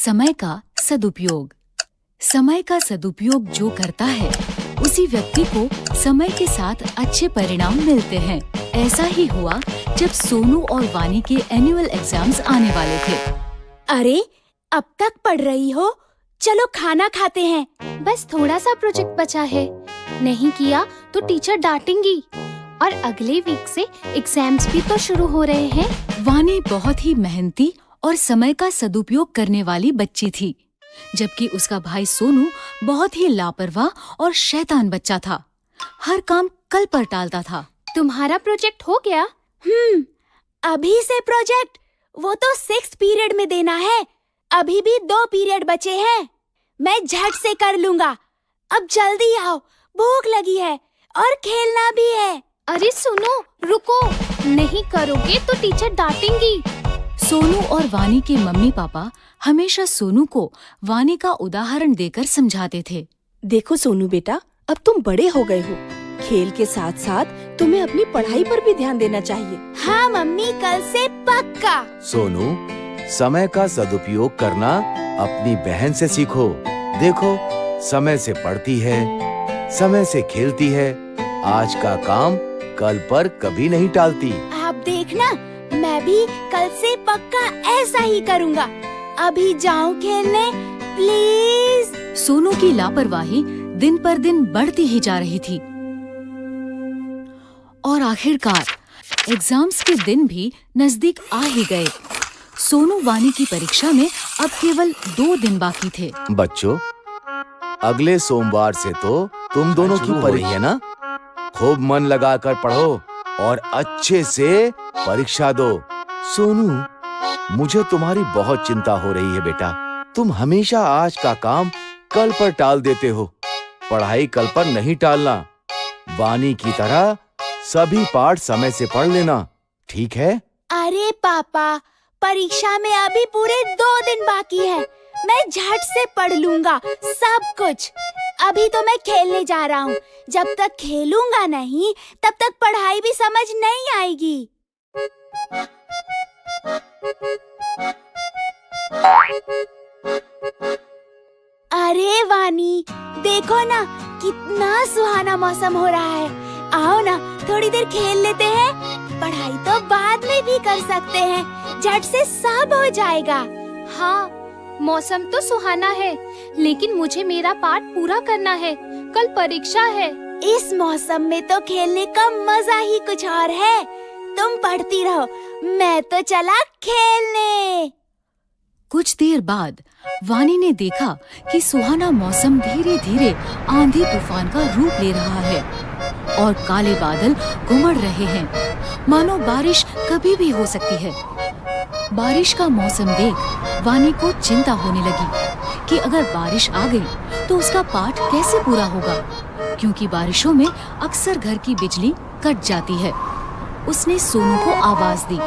समय का सदुपयोग। समय का सदुपयोग जो करता है उसी व्यक्ति को समय के साथ अच्छे परिणाम मिलते हैं। ऐसा ही हुआ जब सोनू और वानी के एनुअल एग्जाम्स आने वाले थे। अरे, अब तक पढ़ रही हो? चलो खाना खाते हैं। बस थोड़ा सा प्रोजेक्ट बचा है, नहीं किया तो टीचर डांटेंगी। और अगले वीक से एग्जाम्स भी तो शुरू हो रहे हैं। वानी बहुत ही मेहनती और समय का सदुपयोग करने वाली बच्ची थी, जबकि उसका भाई सोनू बहुत ही लापरवाह और शैतान बच्चा था। हर काम कल पर टालता था। तुम्हारा प्रोजेक्ट हो गया? अभी से प्रोजेक्ट? वो तो 6th पीरियड में देना है। अभी भी 2 पीरियड बचे हैं। मैं झट से कर लूँगा। अब जल्दी आओ, भूख लगी है और खेलना भी है। अरे सुनो, रुको, नहीं करोगे तो टीचर डांटेंगी। सोनू और वानी के मम्मी पापा हमेशा सोनू को वानी का उदाहरण देकर समझाते थे। देखो सोनू बेटा, अब तुम बड़े हो गए हो। खेल के साथ साथ तुम्हें अपनी पढ़ाई पर भी ध्यान देना चाहिए। हाँ मम्मी, कल से पक्का। सोनू, समय का सदुपयोग करना अपनी बहन से सीखो। देखो, समय से पढ़ती है, समय से खेलती है, आज का काम कल पर कभी नहीं टालती। आप देखना, मैं भी कल से पक्का ऐसा ही करूँगा। अभी जाऊँ खेलने, प्लीज। सोनू की लापरवाही दिन पर दिन बढ़ती ही जा रही थी और आखिरकार एग्जाम्स के दिन भी नजदीक आ ही गए। सोनू वानी की परीक्षा में अब केवल 2 दिन बाकी थे। बच्चों, अगले सोमवार से तो तुम दोनों की परीक्षा है ना? खूब मन लगाकर पढ़ो और अच्छे से परीक्षा दो। सोनू, मुझे तुम्हारी बहुत चिंता हो रही है बेटा। तुम हमेशा आज का काम कल पर टाल देते हो। पढ़ाई कल पर नहीं टालना। वानी की तरह सभी पाठ समय से पढ़ लेना, ठीक है? अरे पापा, परीक्षा में अभी पूरे 2 दिन बाकी है। मैं झट से पढ़ लूँगा सब कुछ। अभी तो मैं खेलने जा रहा हूँ। जब तक खेलूंगा नहीं, तब तक पढ़ाई भी समझ नहीं आएगी। अरे वानी, देखो ना, कितना सुहाना मौसम हो रहा है। आओ ना, थोड़ी देर खेल लेते हैं। पढ़ाई तो बाद में भी कर सकते हैं, झट से सब हो जाएगा। हाँ, मौसम तो सुहाना है, लेकिन मुझे मेरा पाठ पूरा करना है। कल परीक्षा है। इस मौसम में तो खेलने का मजा ही कुछ और है। तुम पढ़ती रहो, मैं तो चला खेलने। कुछ देर बाद वानी ने देखा कि सुहाना मौसम धीरे धीरे आंधी तूफान का रूप ले रहा है और काले बादल घुमड़ रहे हैं, मानो बारिश कभी भी हो सकती है। बारिश का मौसम देख वानी को चिंता होने लगी कि अगर बारिश आ गई तो उसका पाठ कैसे पूरा होगा, क्योंकि बारिशों में अक्सर घर की बिजली कट जाती है। उसने सोनू को आवाज दी।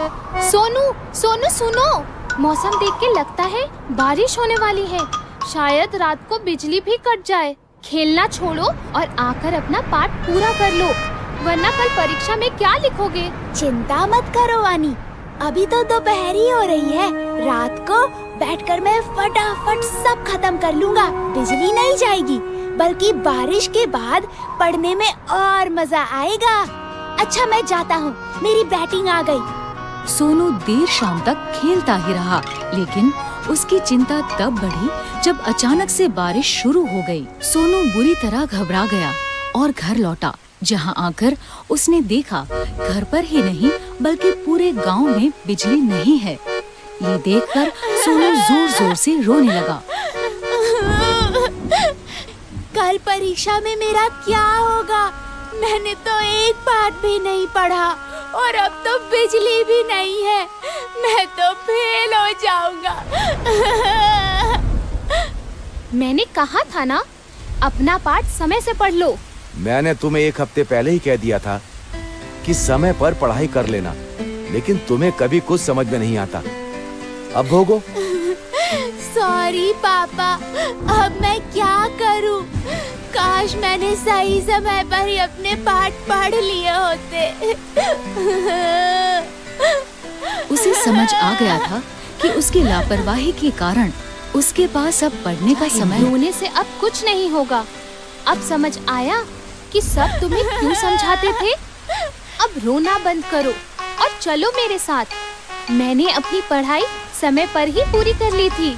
सोनू, सोनू सुनो, मौसम देख के लगता है बारिश होने वाली है। शायद रात को बिजली भी कट जाए। खेलना छोड़ो और आकर अपना पाठ पूरा कर लो, वरना कल परीक्षा में क्या लिखोगे? चिंता मत करो वानी, अभी तो दोपहर ही हो रही है। रात को बैठकर मैं फटाफट सब खत्म कर लूँगा। बिजली नहीं जाएगी, बल्कि बारिश के बाद पढ़ने में और मजा आएगा। अच्छा, मैं जाता हूँ, मेरी बैटिंग आ गई। सोनू देर शाम तक खेलता ही रहा, लेकिन उसकी चिंता तब बढ़ी जब अचानक से बारिश शुरू हो गई। सोनू बुरी तरह घबरा गया और घर लौटा, जहाँ आकर उसने देखा घर पर ही नहीं बल्कि पूरे गांव में बिजली नहीं है। ये देखकर सोनू जोर जोर से रोने लगा। कल परीक्षा में मेरा क्या होगा? मैंने तो एक पाठ भी नहीं पढ़ा और अब तो बिजली भी नहीं है। मैं तो फेल हो जाऊंगा। मैंने कहा था ना, अपना पाठ समय से पढ़ लो। मैंने तुम्हें 1 हफ्ते पहले ही कह दिया था कि समय पर पढ़ाई कर लेना, लेकिन तुम्हें कभी कुछ समझ में नहीं आता। अब भोगो। सॉरी पापा, अब मैं क्या करूं? काश मैंने सही समय पर ही अपने पाठ पढ़ लिए होते। उसे समझ आ गया था कि उसकी लापरवाही के कारण उसके पास अब पढ़ने का समय। रोने से अब कुछ नहीं होगा। अब समझ आया कि सब तुम्हें क्यों समझाते थे। अब रोना बंद करो और चलो मेरे साथ। मैंने अपनी पढ़ाई समय पर ही पूरी कर ली थी।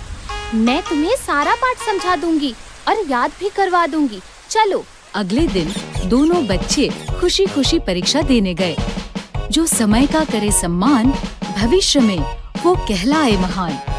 मैं तुम्हें सारा पाठ समझा दूंगी और याद भी करवा दूंगी। चलो। अगले दिन दोनों बच्चे खुशी खुशी परीक्षा देने गए। जो समय का करे सम्मान, भविष्य में वो कहलाए महान।